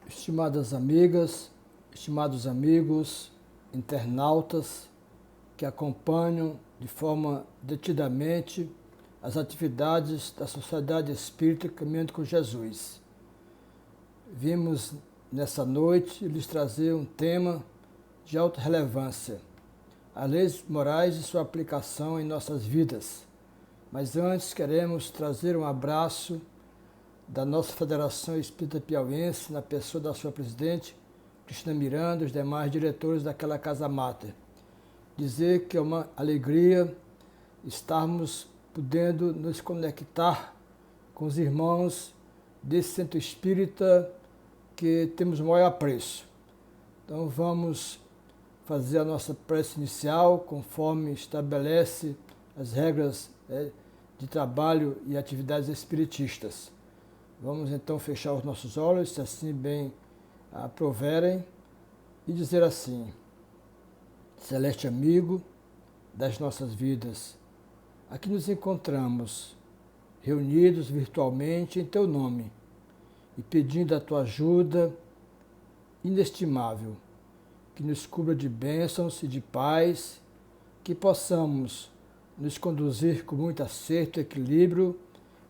Estimadas amigas, estimados amigos, internautas que acompanham de forma detidamente as atividades da Sociedade Espírita Caminhando com Jesus. Vimos nessa noite lhes trazer um tema de alta relevância, as leis morais e sua aplicação em nossas vidas. Mas antes queremos trazer um abraço da nossa Federação Espírita Piauiense, na pessoa da sua presidente, Cristina Miranda, e os demais diretores daquela Casa Máter. Dizer que é uma alegria estarmos podendo nos conectar com os irmãos desse centro espírita que temos o maior apreço. Então vamos fazer a nossa prece inicial, conforme estabelece as regras de trabalho e atividades espiritistas. Vamos então fechar os nossos olhos, se assim bem aproverem, e dizer assim: Celeste amigo das nossas vidas, aqui nos encontramos, reunidos virtualmente em Teu nome, e pedindo a Tua ajuda inestimável, que nos cubra de bênçãos e de paz, que possamos nos conduzir com muito acerto e equilíbrio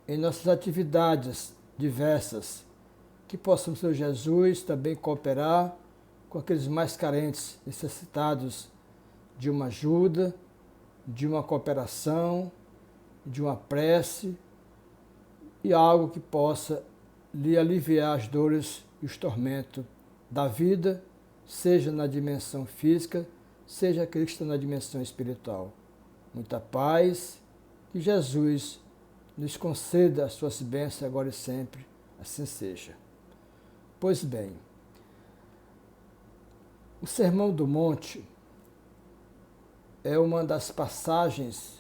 em nossas atividades diversas, que possamos, Senhor Jesus, também cooperar com aqueles mais carentes, necessitados de uma ajuda, de uma cooperação, de uma prece e algo que possa lhe aliviar as dores e os tormentos da vida, seja na dimensão física, seja aquele que está na dimensão espiritual. Muita paz, que Jesus nos conceda as suas bênçãos agora e sempre, assim seja. Pois bem, o Sermão do Monte é uma das passagens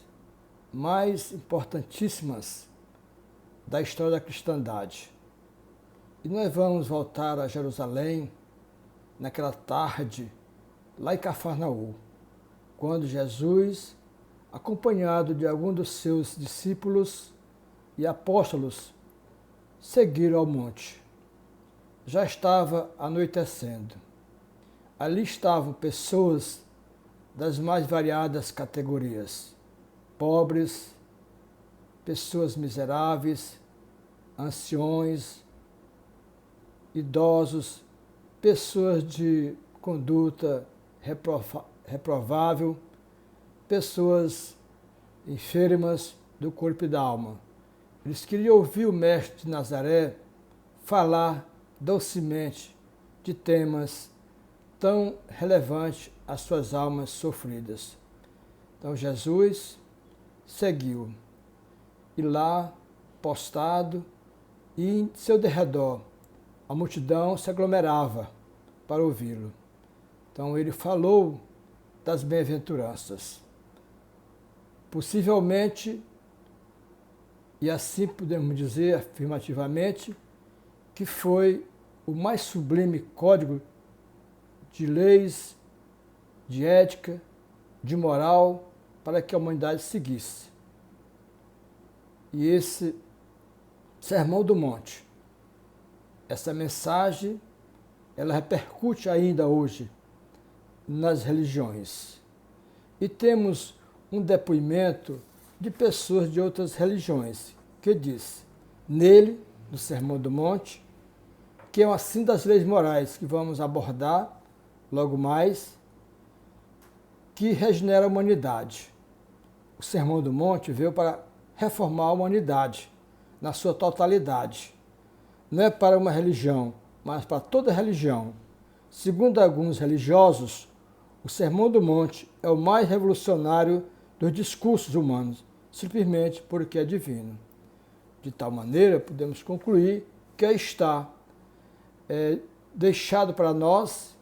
mais importantíssimas da história da cristandade. E nós vamos voltar a Jerusalém naquela tarde, lá em Cafarnaum, quando Jesus, acompanhado de algum dos seus discípulos e apóstolos, seguiram ao monte. Já estava anoitecendo. Ali estavam pessoas das mais variadas categorias: pobres, pessoas miseráveis, anciões, idosos, pessoas de conduta reprovável, pessoas enfermas do corpo e da alma. Eles queriam ouvir o Mestre de Nazaré falar docemente de temas tão relevantes às suas almas sofridas. Então Jesus seguiu, e lá, postado, e em seu derredor, a multidão se aglomerava para ouvi-lo. Então ele falou das bem-aventuranças. Possivelmente, e assim podemos dizer afirmativamente, que foi o mais sublime código de leis, de ética, de moral para que a humanidade seguisse. E esse Sermão do Monte, essa mensagem, ela repercute ainda hoje nas religiões. E temos um depoimento de pessoas de outras religiões, que diz, nele, no Sermão do Monte, que é assim das leis morais que vamos abordar logo mais, que regenera a humanidade. O Sermão do Monte veio para reformar a humanidade na sua totalidade. Não é para uma religião, mas para toda religião. Segundo alguns religiosos, o Sermão do Monte é o mais revolucionário dos discursos humanos, simplesmente porque é divino. De tal maneira, podemos concluir que aí está deixado para nós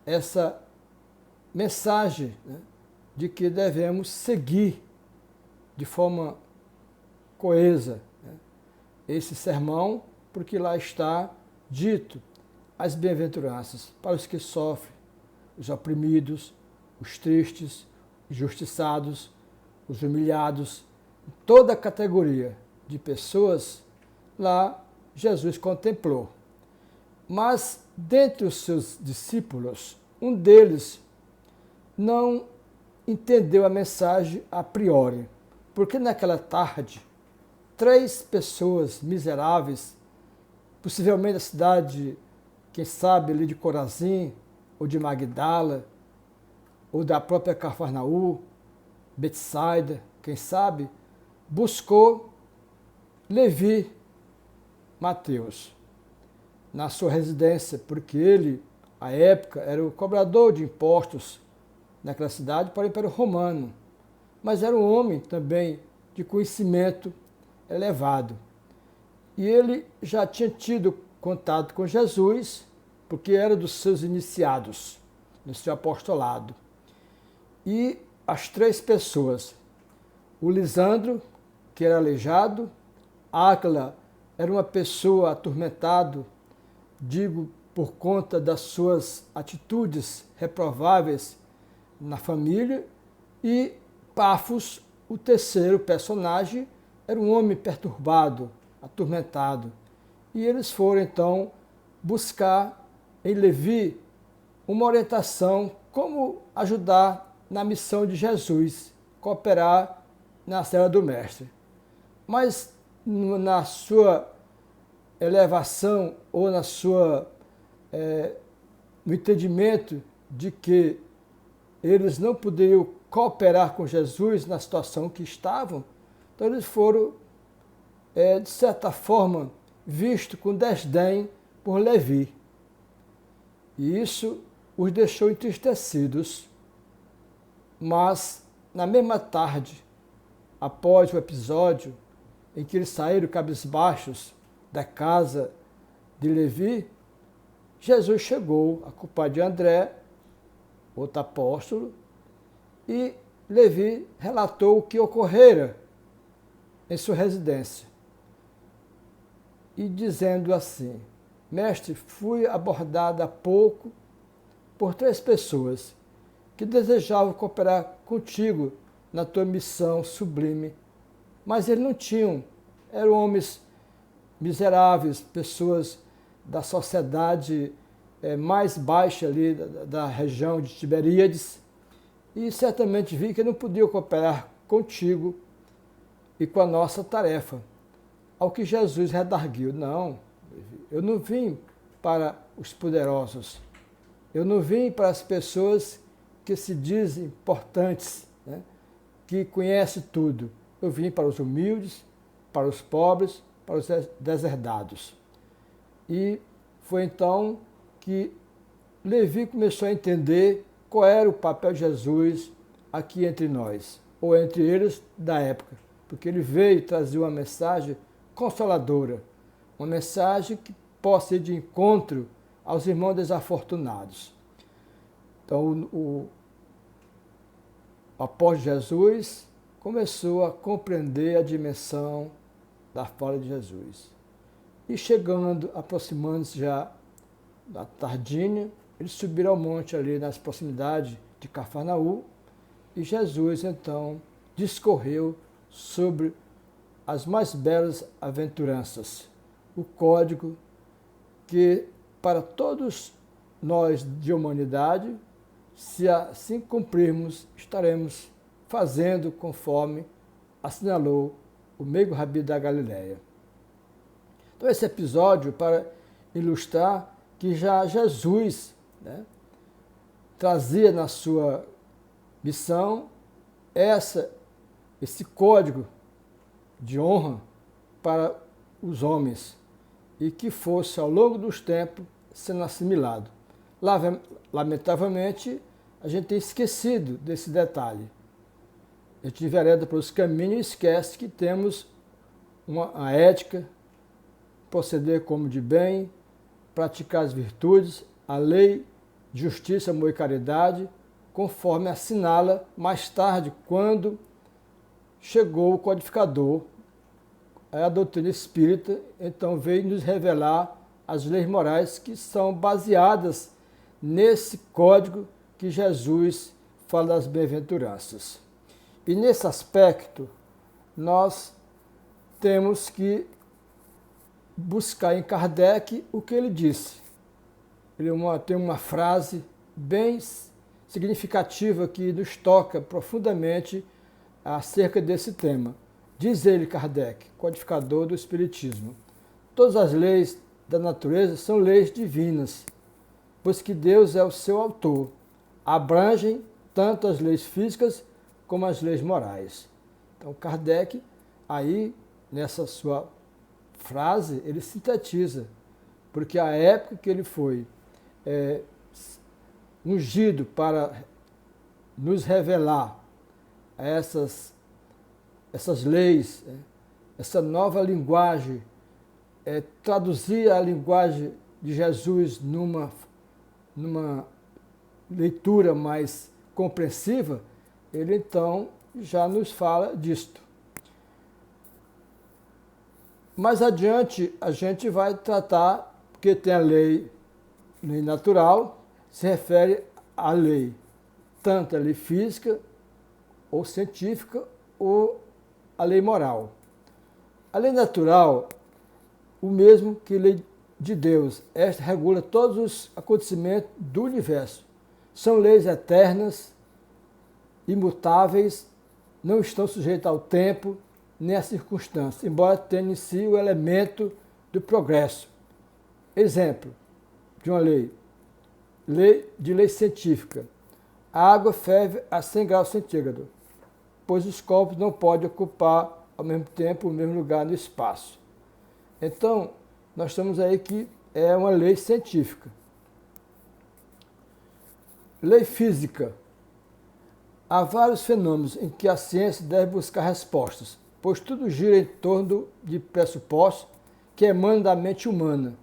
essa mensagem, né, de que devemos seguir de forma coesa, né, esse sermão, porque lá está dito as bem-aventuranças para os que sofrem, os oprimidos, os tristes, os injustiçados, os humilhados, toda a categoria de pessoas, lá Jesus contemplou. Mas, dentre os seus discípulos, um deles não entendeu a mensagem a priori, porque naquela tarde, 3 pessoas miseráveis, possivelmente da cidade, quem sabe, ali de Corazim, ou de Magdala, ou da própria Cafarnaú, Betsaida, quem sabe, buscou Levi Mateus na sua residência, porque ele, à época, era o cobrador de impostos naquela cidade para o Império Romano, mas era um homem também de conhecimento elevado. E ele já tinha tido contato com Jesus, porque era dos seus iniciados no seu apostolado. E as 3 pessoas, o Lisandro, que era aleijado, Áquila era uma pessoa atormentado, digo, por conta das suas atitudes reprováveis na família, e Pafos, o terceiro personagem, era um homem perturbado, atormentado. E eles foram, então, buscar em Levi uma orientação como ajudar na missão de Jesus, cooperar na cela do Mestre. Mas na sua elevação ou no entendimento de que eles não poderiam cooperar com Jesus na situação que estavam, então eles foram, de certa forma, vistos com desdém por Levi. E isso os deixou entristecidos. Mas, na mesma tarde, após o episódio em que eles saíram cabisbaixos da casa de Levi, Jesus chegou, acompanhado de André, outro apóstolo, e Levi relatou o que ocorrera em sua residência. E dizendo assim: Mestre, fui abordado há pouco por 3 pessoas que desejavam cooperar contigo na tua missão sublime, mas eles não tinham, eram homens miseráveis, pessoas da sociedade mais baixa ali da região de Tiberíades, e certamente vi que não podiam cooperar contigo e com a nossa tarefa. Ao que Jesus redarguiu: não, eu não vim para os poderosos, eu não vim para as pessoas que se dizem importantes, né, que conhecem tudo. Eu vim para os humildes, para os pobres, para os deserdados. E foi então que Levi começou a entender qual era o papel de Jesus aqui entre nós, ou entre eles da época, porque ele veio trazer uma mensagem consoladora, uma mensagem que possa ir de encontro aos irmãos desafortunados. Então, o apóstolo Jesus começou a compreender a dimensão da fala de Jesus. E chegando, aproximando-se já da tardinha, eles subiram ao monte ali nas proximidades de Cafarnaú, e Jesus então discorreu sobre as mais belas aventuranças, o código que para todos nós de humanidade, se assim cumprirmos, estaremos fazendo conforme assinalou o meigo Rabi da Galileia. Então esse episódio para ilustrar que já Jesus, né, trazia na sua missão esse código de honra para os homens e que fosse ao longo dos tempos sendo assimilado. Lamentavelmente, a gente tem esquecido desse detalhe. A gente envereda pelos caminhos e esquece que temos uma ética, proceder como de bem, praticar as virtudes, a lei, justiça, amor e caridade, conforme assinala mais tarde, quando chegou o codificador, a doutrina espírita, então veio nos revelar as leis morais que são baseadas nesse código que Jesus fala das bem-aventuranças. E nesse aspecto, nós temos que buscar em Kardec o que ele disse, tem uma frase bem significativa que nos toca profundamente acerca desse tema. Diz ele, Kardec, codificador do Espiritismo: todas as leis da natureza são leis divinas, pois que Deus é o seu autor. Abrangem tanto as leis físicas como as leis morais. Então, Kardec, aí, nessa sua frase, ele sintetiza, porque a época que ele foi ungido para nos revelar essas leis, essa nova linguagem, traduzir a linguagem de Jesus numa leitura mais compreensiva, ele então já nos fala disto. Mais adiante a gente vai tratar, porque tem a lei natural, se refere à lei, tanto a lei física ou científica ou a lei moral. A lei natural, o mesmo que a lei de Deus, esta regula todos os acontecimentos do universo. São leis eternas, imutáveis, não estão sujeitas ao tempo nem às circunstâncias, embora tenham em si o elemento do progresso. Exemplo de uma lei científica. A água ferve a 100 graus centígrados, pois os corpos não podem ocupar ao mesmo tempo o mesmo lugar no espaço. Então, nós estamos aí que é uma lei científica. Lei física. Há vários fenômenos em que a ciência deve buscar respostas, pois tudo gira em torno de pressupostos que emanam da mente humana.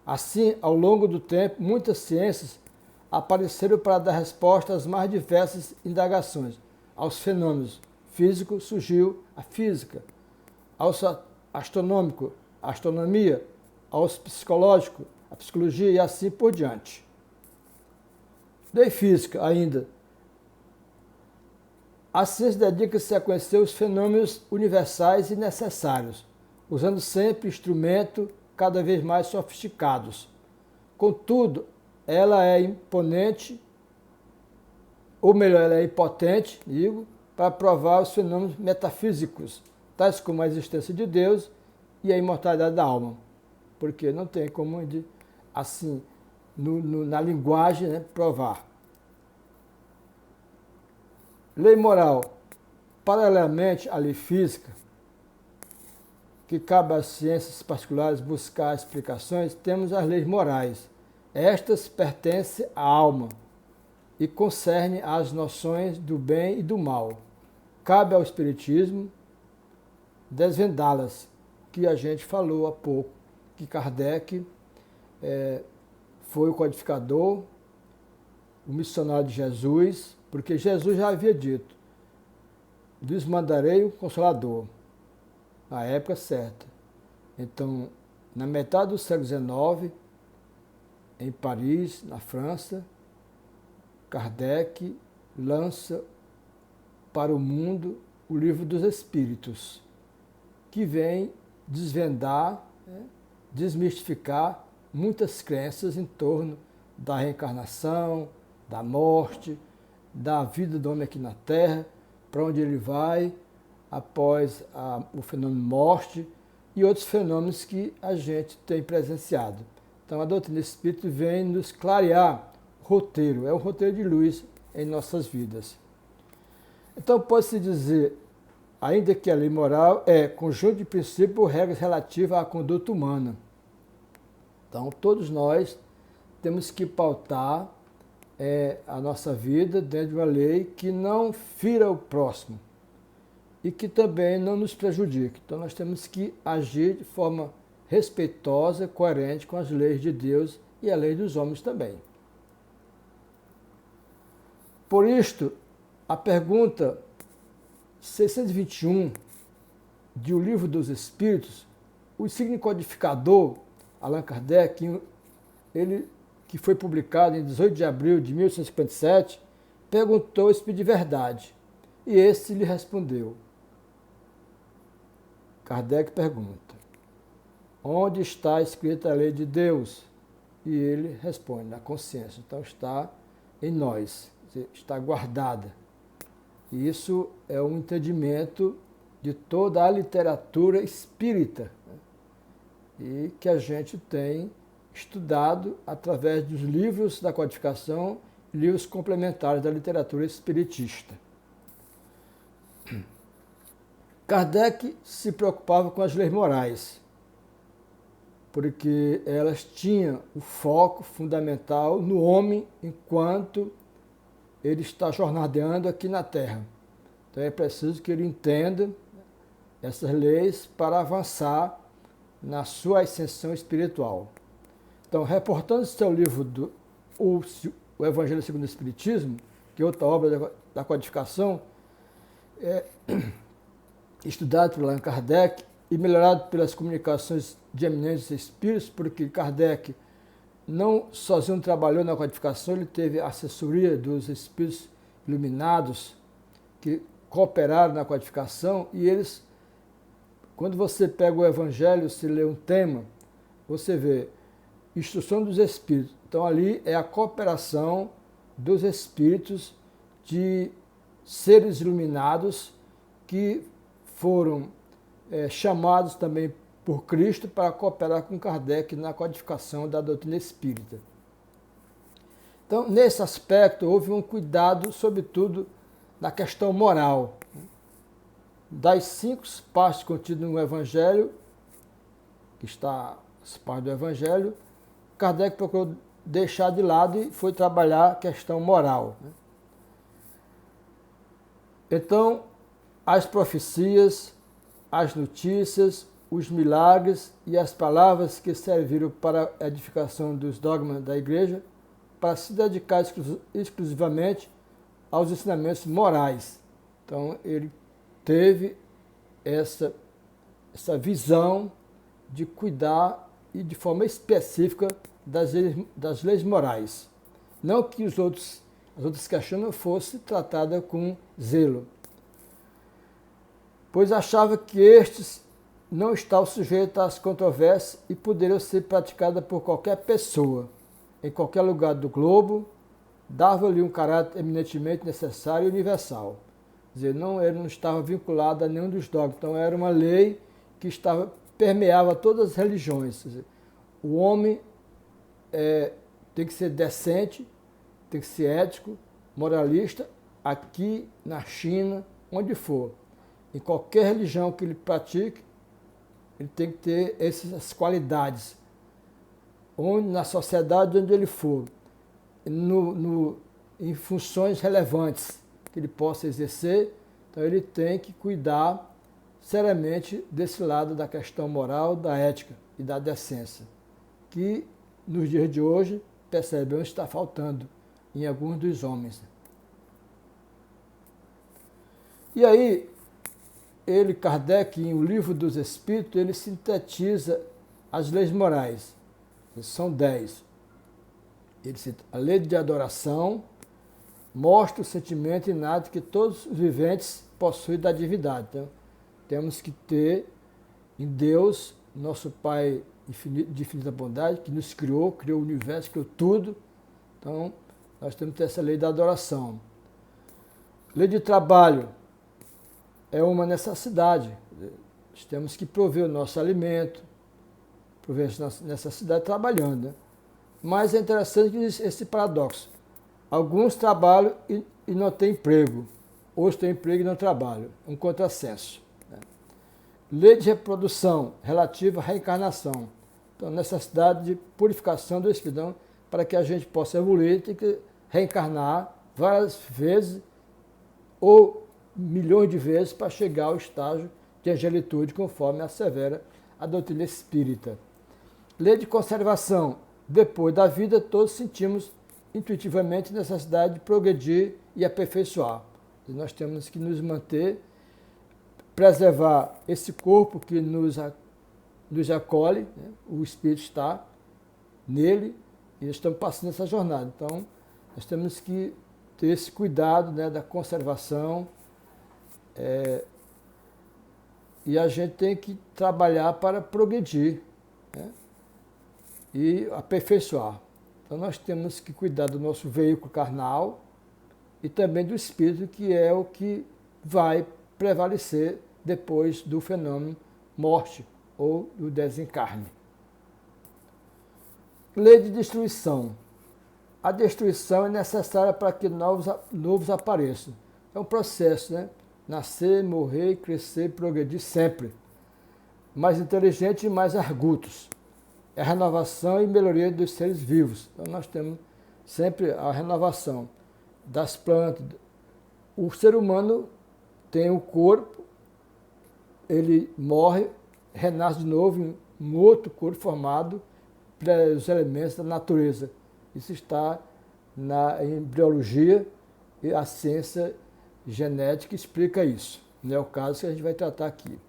Assim, ao longo do tempo, muitas ciências apareceram para dar resposta às mais diversas indagações. Aos fenômenos físicos surgiu a física, aos astronômicos, a astronomia, aos psicológicos, a psicologia e assim por diante. Lei física ainda. A ciência dedica-se a conhecer os fenômenos universais e necessários, usando sempre instrumentos cada vez mais sofisticados. Contudo, ela é imponente, ou melhor, ela é impotente, digo, para provar os fenômenos metafísicos, tais como a existência de Deus e a imortalidade da alma. Porque não tem como, assim, na linguagem, né, provar. Lei moral. Paralelamente à lei física, que cabe às ciências particulares buscar explicações, temos as leis morais. Estas pertencem à alma e concernem as noções do bem e do mal. Cabe ao Espiritismo desvendá-las, que a gente falou há pouco, que Kardec foi o codificador, o missionário de Jesus, porque Jesus já havia dito: lhes mandarei o Consolador, na época certa. Então, na metade do século XIX, em Paris, na França, Kardec lança para o mundo o Livro dos Espíritos, que vem desvendar, desmistificar muitas crenças em torno da reencarnação, da morte, da vida do homem aqui na Terra, para onde ele vai após o fenômeno morte e outros fenômenos que a gente tem presenciado. Então, a doutrina espírita vem nos clarear o roteiro, é um roteiro de luz em nossas vidas. Então, pode-se dizer, ainda que a lei moral é conjunto de princípios ou regras relativas à conduta humana. Então, todos nós temos que pautar a nossa vida dentro de uma lei que não fira o próximo e que também não nos prejudique. Então, nós temos que agir de forma respeitosa, coerente com as leis de Deus e a lei dos homens também. Por isto, a pergunta 621 de O Livro dos Espíritos, o signo codificador, Allan Kardec, ele, que foi publicado em 18 de abril de 1857, perguntou o Espírito de Verdade, e esse lhe respondeu. Kardec pergunta: onde está escrita a lei de Deus? E ele responde, na consciência. Então está em nós, está guardada. E isso é um entendimento de toda a literatura espírita, né? E que a gente tem estudado através dos livros da codificação e livros complementares da literatura espiritista. Kardec se preocupava com as leis morais, porque elas tinham o foco fundamental no homem enquanto ele está jornadeando aqui na Terra. Então é preciso que ele entenda essas leis para avançar na sua ascensão espiritual. Então, reportando seu livro o Evangelho segundo o Espiritismo, que é outra obra da codificação, estudado por Allan Kardec e melhorado pelas comunicações de eminentes espíritos, porque Kardec não sozinho trabalhou na codificação, ele teve a assessoria dos espíritos iluminados que cooperaram na codificação, e eles, quando você pega o Evangelho, se lê um tema, você vê instrução dos espíritos. Então ali é a cooperação dos espíritos de seres iluminados que foram chamados também por Cristo para cooperar com Kardec na codificação da doutrina espírita. Então, nesse aspecto, houve um cuidado, sobretudo, na questão moral. Das 5 partes contidas no Evangelho, que está as partes do Evangelho, Kardec procurou deixar de lado e foi trabalhar a questão moral. Então, as profecias, as notícias, os milagres e as palavras que serviram para a edificação dos dogmas da Igreja, para se dedicar exclusivamente aos ensinamentos morais. Então, ele teve essa visão de cuidar e de forma específica das leis morais. Não que as outras questões não fossem tratadas com zelo, pois achava que estes não estavam sujeitos às controvérsias e poderiam ser praticadas por qualquer pessoa, em qualquer lugar do globo, dava-lhe um caráter eminentemente necessário e universal. Quer dizer, ele não estava vinculado a nenhum dos dogmas, então era uma lei que permeava todas as religiões. Quer dizer, o homem tem que ser decente, tem que ser ético, moralista, aqui na China, onde for. Em qualquer religião que ele pratique, ele tem que ter essas qualidades. Na sociedade onde ele for, em funções relevantes que ele possa exercer, então ele tem que cuidar seriamente desse lado da questão moral, da ética e da decência, que nos dias de hoje, percebemos, está faltando em alguns dos homens. E aí, Kardec, em O Livro dos Espíritos, ele sintetiza as leis morais. São 10. Ele cita a lei de adoração, mostra o sentimento inato que todos os viventes possuem da divindade. Então, temos que ter em Deus, nosso Pai de infinita bondade, que nos criou o universo, criou tudo. Então, nós temos que ter essa lei da adoração. Lei de trabalho é uma necessidade. Nós temos que prover o nosso alimento, prover a nossa necessidade trabalhando, né? Mas é interessante esse paradoxo. Alguns trabalham e não têm emprego. Outros têm emprego e não trabalham. Um contrassenso. Lei de reprodução relativa à reencarnação. Então, necessidade de purificação do espírito para que a gente possa evoluir, tem que reencarnar várias vezes ou milhões de vezes para chegar ao estágio de angelitude, conforme assevera a doutrina espírita. Lei de conservação. Depois da vida, todos sentimos intuitivamente necessidade de progredir e aperfeiçoar. E nós temos que nos manter, preservar esse corpo que nos acolhe, né? O Espírito está nele e estamos passando essa jornada. Então, nós temos que ter esse cuidado, né, da conservação e a gente tem que trabalhar para progredir, né? e aperfeiçoar. Então nós temos que cuidar do nosso veículo carnal e também do espírito, que é o que vai prevalecer depois do fenômeno morte ou do desencarne. Lei de destruição. A destruição é necessária para que novos apareçam. É um processo, né? Nascer, morrer, crescer, progredir sempre. Mais inteligentes e mais argutos. É a renovação e melhoria dos seres vivos. Então nós temos sempre a renovação das plantas. O ser humano tem um corpo, ele morre, renasce de novo em um outro corpo formado pelos elementos da natureza. Isso está na embriologia e a ciência genética explica isso. Não é o caso que a gente vai tratar aqui.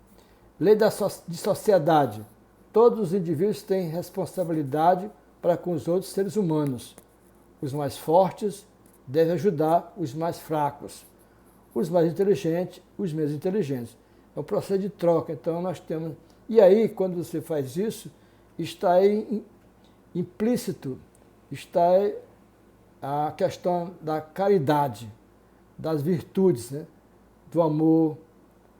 Lei de sociedade. Todos os indivíduos têm responsabilidade para com os outros seres humanos. Os mais fortes devem ajudar os mais fracos. Os mais inteligentes, os menos inteligentes. É um processo de troca. Então nós temos... E aí, quando você faz isso, está aí implícito, está aí a questão da caridade, das virtudes, né? Do amor,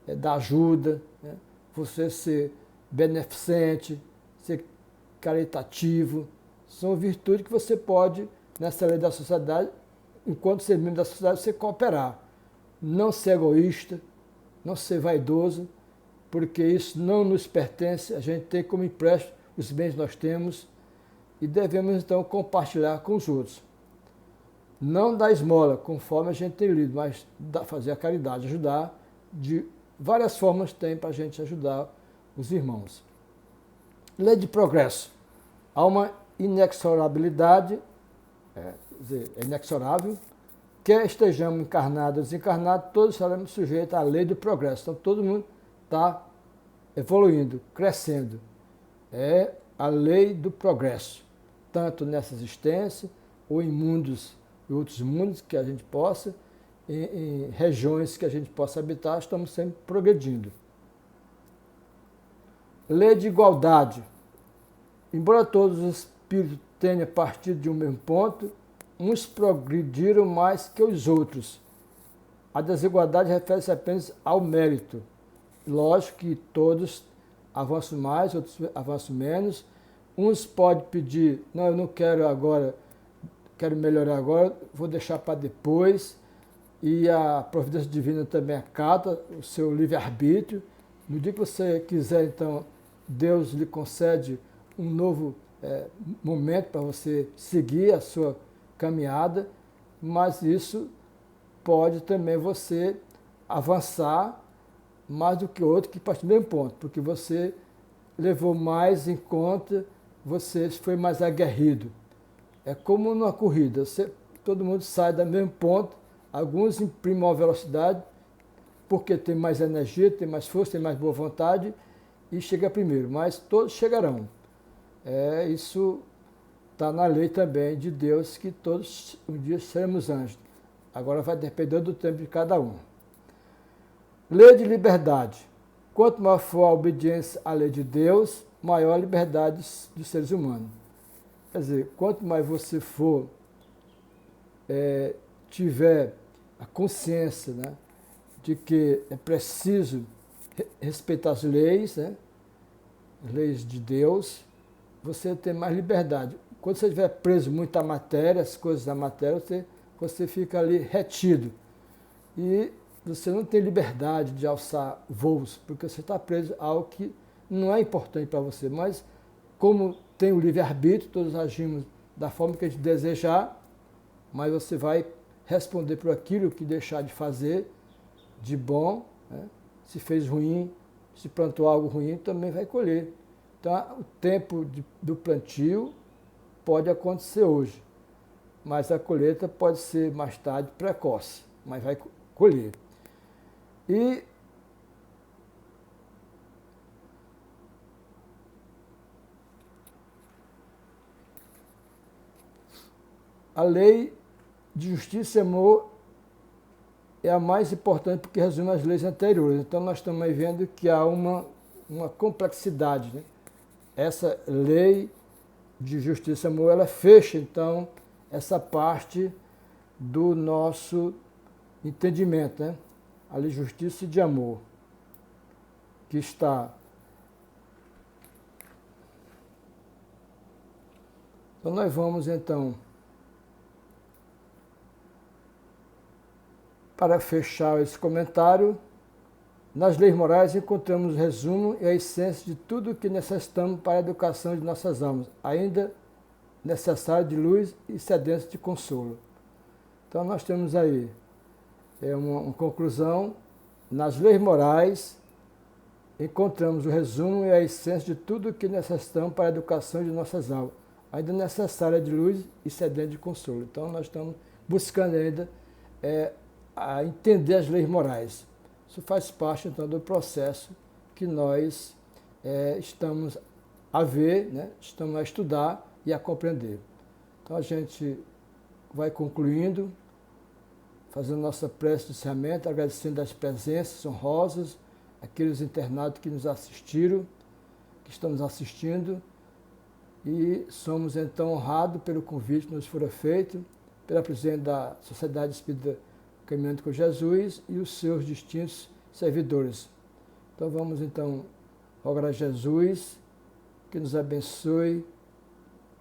da ajuda, né? Você ser beneficente, ser caritativo, são virtudes que você pode, nessa lei da sociedade, enquanto ser membro da sociedade, você cooperar. Não ser egoísta, não ser vaidoso, porque isso não nos pertence, a gente tem como empréstimo os bens que nós temos e devemos então compartilhar com os outros. Não dar esmola, conforme a gente tem lido, mas fazer a caridade, ajudar, de várias formas tem para a gente ajudar os irmãos. Lei de progresso. Há uma inexorabilidade, é inexorável, quer estejamos encarnados ou desencarnados, todos seremos sujeitos à lei do progresso. Então todo mundo está evoluindo, crescendo. É a lei do progresso, tanto nessa existência ou em mundos, em outros mundos que a gente possa, em regiões que a gente possa habitar, estamos sempre progredindo. Lei de igualdade. Embora todos os espíritos tenham partido de um mesmo ponto, uns progrediram mais que os outros. A desigualdade refere-se apenas ao mérito. Lógico que todos avançam mais, outros avançam menos. Uns podem pedir, não, eu não quero agora, quero melhorar agora, vou deixar para depois. E a providência divina também acata o seu livre-arbítrio. No dia que você quiser, então, Deus lhe concede um novo momento para você seguir a sua caminhada, mas isso pode também você avançar mais do que outro que parte do mesmo ponto, porque você levou mais em conta, você foi mais aguerrido. É como numa corrida, todo mundo sai do mesmo ponto, alguns imprimem maior velocidade, porque tem mais energia, tem mais força, tem mais boa vontade, e chega primeiro, mas todos chegarão. Isso está na lei também de Deus, que todos um dia seremos anjos. Agora vai depender do tempo de cada um. Lei de liberdade. Quanto maior for a obediência à lei de Deus, maior a liberdade dos seres humanos. Quer dizer, quanto mais você tiver a consciência, né, de que é preciso respeitar as leis, né, as leis de Deus, você tem mais liberdade. Quando você estiver preso muito à matéria, as coisas da matéria, você fica ali retido. E você não tem liberdade de alçar voos, porque você está preso a algo que não é importante para você. Mas, como tem o livre-arbítrio, todos agimos da forma que a gente desejar, mas você vai responder por aquilo que deixar de fazer de bom, né? Se fez ruim, se plantou algo ruim, também vai colher. Então, o tempo do plantio pode acontecer hoje, mas a colheita pode ser mais tarde, precoce, mas vai colher. E a lei de justiça e amor é a mais importante porque resume as leis anteriores. Então nós estamos aí vendo que há uma complexidade, né? Essa lei de justiça e amor, ela fecha, então, essa parte do nosso entendimento, né? A lei de justiça e de amor, que está... Então, nós vamos, então, para fechar esse comentário, nas leis morais encontramos o resumo e a essência de tudo o que necessitamos para a educação de nossas almas, ainda necessário de luz e sedento de consolo. Então nós temos aí uma conclusão. Nas leis morais encontramos o resumo e a essência de tudo o que necessitamos para a educação de nossas almas, ainda necessária de luz e sedento de consolo. Então nós estamos buscando ainda a entender as leis morais. Isso faz parte, então, do processo que nós estamos a ver, né? Estamos a estudar e a compreender. Então, a gente vai concluindo, fazendo nossa prece de encerramento, agradecendo as presenças honrosas, aqueles internados que nos assistiram, que estão nos assistindo, e somos, então, honrados pelo convite que nos fora feito, pela presença da Sociedade Espírita Caminhando com Jesus e os seus distintos servidores. Então vamos então rogar a Jesus que nos abençoe,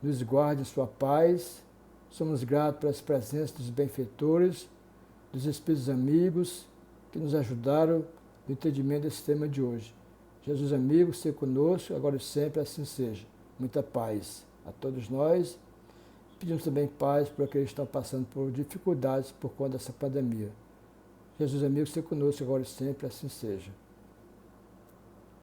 nos guarde em sua paz. Somos gratos pelas presenças dos benfeitores, dos espíritos amigos que nos ajudaram no entendimento desse tema de hoje. Jesus amigo, seja conosco, agora e sempre assim seja. Muita paz a todos nós. Pedimos também paz para aqueles que estão passando por dificuldades por conta dessa pandemia. Jesus amigo, seja conosco agora e sempre, assim seja.